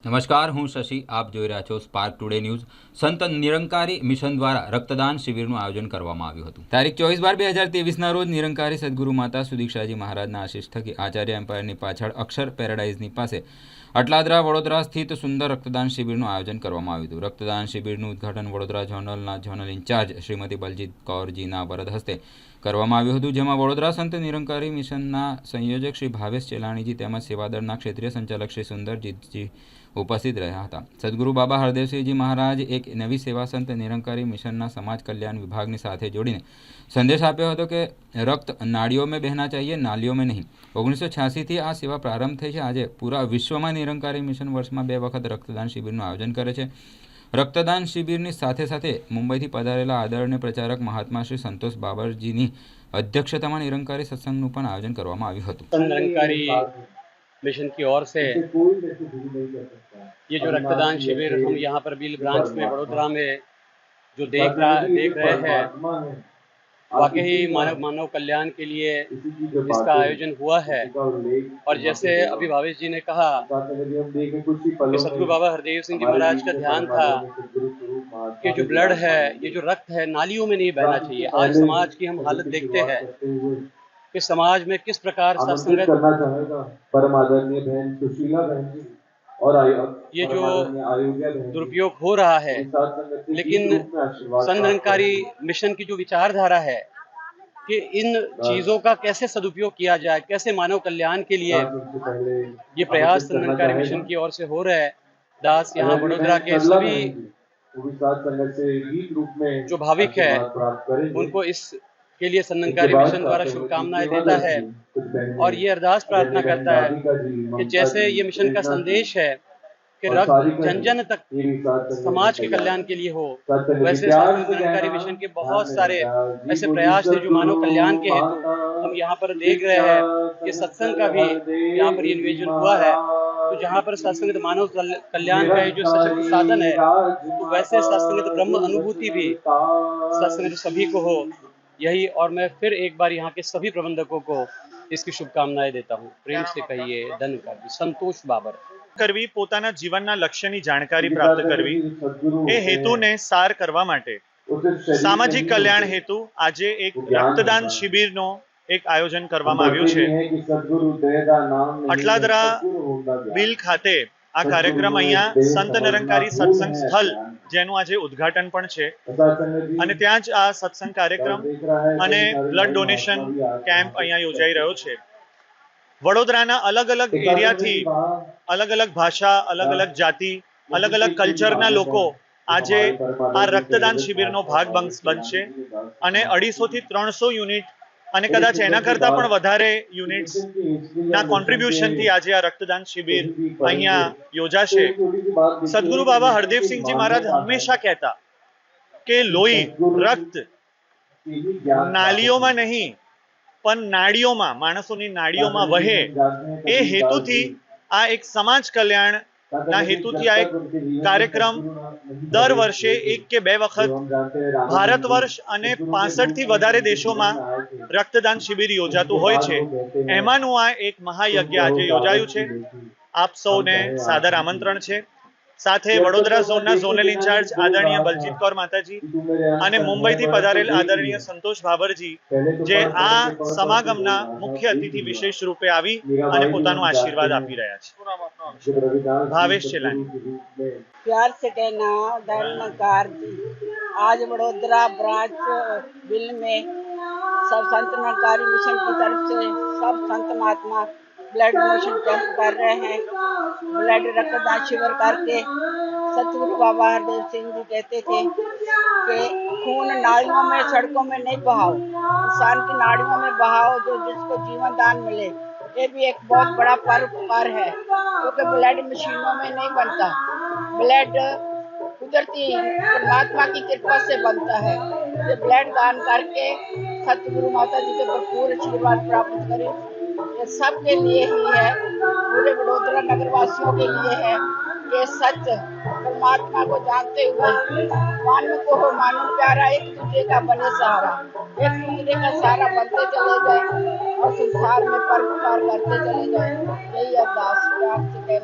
નમસ્કાર, હું શશી. આપ જોઈ રહ્યા છો સ્પાર્ક ટુડે ન્યૂઝ. સંત નિરંકારી મિશન દ્વારા રક્તદાન શિબિરનું આયોજન કરવામાં આવ્યું હતું. તારીખ 24/12/2023ના રોજ નિરંકારી સદગુરુ માતા સુદીક્ષાજી મહારાજના આશીષ થકી આચાર્ય એમ્પાયરની પાછળ અક્ષર પેરાડાઇઝની પાસે અટલાદરા વડોદરા સ્થિત સુંદર રક્તદાન શિબિરનું આયોજન કરવામાં આવ્યું હતું. રક્તદાન શિબિરનું ઉદ્ઘાટન વડોદરા ઝોનલના ઝોનલ ઇન્ચાર્જ શ્રીમતી બલજીત કૌરજીના વરદ હસ્તે કરવામાં આવ્યું હતું, જેમાં વડોદરા સંત નિરંકારી મિશનના સંયોજક શ્રી ભાવેશ ચેલાણીજી તેમજ સેવાદળના ક્ષેત્રીય સંચાલક શ્રી સુંદરજીતજી ઉપસ્થિત રહ્યા હતા. સદગુરુ બાબા હરદેવસિંહજી મહારાજ એક નવી સેવા સંત નિરંકારી મિશનના સમાજ કલ્યાણ વિભાગની સાથે જોડીને સંદેશ આપ્યો હતો કે રક્ત નાડીઓ में बहना चाहिए, नालियों में नहीं. 1986થી આ સેવા પ્રારંભ થઈ છે. આજે પૂરા વિશ્વમાં નિરંકારી મિશન વર્ષમાં 2 વખત રક્તદાન શિબિરનું આયોજન કરે છે. રક્તદાન શિબિરની સાથે સાથે મુંબઈથી પધારેલા આદરણીય પ્રચારક મહાત્મા શ્રી સંતોષ બાબરજીની અધ્યક્ષતામાં નિરંકારી સત્સંગનું પણ આયોજન કરવામાં આવ્યું હતું. निरंकारी मिशन की ओर से ये जो रक्तदान शिविर हम यहाँ पर बील ब्रांच में वडोदरा में जो देख रहे हैं, वाकई मानव कल्याण के लिए इसका आयोजन हुआ है। और जैसे अभी भावेश जी ने कहा कि सदगुरु बाबा हरदेव सिंह जी महाराज का ध्यान था कि जो ब्लड है, ये जो रक्त है, नालियों में नहीं बहना चाहिए। आज समाज की हम हालत देखते हैं कि समाज में किस प्रकार सत्संग करना चाहेगा परम आदरणीय बहन सुशीला बहन जी और ये जो दुरुपयोग हो रहा है, लेकिन संत निरंकारी मिशन की जो विचारधारा है कि इन चीजों का कैसे सदुपयोग किया जाए, कैसे मानव कल्याण के लिए ये प्रयास संत निरंकारी मिशन की ओर से हो रहा है। दास यहाँ वडोदरा के सभी जो भाविक है उनको इस के लिए संत निरंकारी मिशन द्वारा शुभकामनाएं देता है और ये अरदास प्रार्थना करता है कि जैसे ये मिशन का संदेश है कि रक्त जन जन तक समाज के कल्याण के लिए हो, वैसे संत निरंकारी मिशन के बहुत सारे ऐसे प्रयास हैं जो मानव कल्याण के हेतु हम यहाँ पर देख रहे हैं कि सत्संग का भी यहाँ पर ये नियोजन हुआ है। तो जहाँ पर सत्संग मानव कल्याण का जो सशक्त साधन है, तो वैसे सत्संग ब्रह्म अनुभूति भी सत्संग सभी को हो, यही। और मैं फिर एक बार यहाँ के सभी प्रबंधकों को इसकी शुभकामनाएं देता हूँ। प्रेम से कहिए धन्यवाद। संतोष बाबर કરવી, પોતાના જીવનના લક્ષ્યની જાણકારી પ્રાપ્ત કરવી, એ હેતુને સાર કરવા માટે સામાજિક કલ્યાણ હેતુ આજે એક રક્તદાન શિબિરનો એક આયોજન કરવામાં આવ્યું છે. અટલાદરા બીલ ખાતે આ કાર્યક્રમ અહીંયા સંત નિરંકારી સત્સંગ સ્થળ જેનું આજે ઉદ્ઘાટન પણ છે અને ત્યાં જ આ સત્સંગ કાર્યક્રમ અને બ્લડ ડોનેશન કેમ્પ અહીંયા યોજાઈ રહ્યો છે. વડોદરાના અલગ અલગ એરિયાથી અલગ અલગ ભાષા, અલગ અલગ જાતિ, અલગ અલગ કલ્ચરના લોકો આજે આ રક્તદાન શિબિરનો ભાગ બનશે અને 250 થી 300 યુનિટ અને કદાચ એના કરતા પણ વધારે યુનિટ્સના કોન્ટ્રીબ્યુશનથી આજે આ રક્તદાન શિબિર અહીંયા યોજાશે. સદગુરુ બાબા હરદેવસિંહજી મહારાજ હંમેશા કહેતા કે લોહી, રક્ત નાલીઓમાં નહીં પણ નાડીઓમાં, માણસોની નાડીઓમાં વહે, એ હેતુથી આ એક સમાજ કલ્યાણના હેતુથી આ એક કાર્યક્રમ દર વર્ષે 1 કે 2 વખત ભારત વર્ષ અને 65 થી વધારે દેશોમાં રક્તદાન શિબિર યોજાતું હોય છે. એમાંનું આ એક મહાયજ્ઞ આજે યોજાયું છે. આપ સૌને સાદર આમંત્રણ છે. સાથે વડોદરા ઝોનના ઝોનલ ઇન્ચાર્જ આદરણીય બલજીત કૌર માતાજી અને મુંબઈથી પધારેલ આદરણીય સંતોષ બાબરજી જે આ સમાગમના મુખ્ય અતિથિ વિશેષ રૂપે આવી અને પોતાનો આશીર્વાદ આપી રહ્યા છે. ભાવેશ ચેલાણી. प्यार से कहना धर्मकार जी, आज वडोदरा ब्रांच बिल में सब संत निरंकारी मिशन की तरफ से सब संत महात्मा ब्लड डोनेशन कैंप कर रहे हैं। ब्लड रक्तदान शिविर करके सतगुरु बाबा हरदेव सिंह जी कहते थे कि खून नालियों में, सड़कों में नहीं बहाओ, इंसान की नाड़ियों में बहाओ जो जिसको जीवन दान मिले। ये भी एक बहुत बड़ा परोपकार है क्योंकि ब्लड मशीनों में नहीं बनता, ब्लड कुदरती परमात्मा की कृपा से बनता है। ये ब्लड दान करके सतगुरु माता जी के भरपूर आशीर्वाद प्राप्त करें। ये सब के लिए ही है, पूरे वडोदरा नगर वासियों के लिए है। ये सच परमात्मा को जानते हुए मानव को हो मानव प्यारा, एक दूसरे का बने सहारा, एक दूसरे का सहारा बनते चले जाए और संसार में परोपकार करते चले जाए। यही अरदास प्राप्त के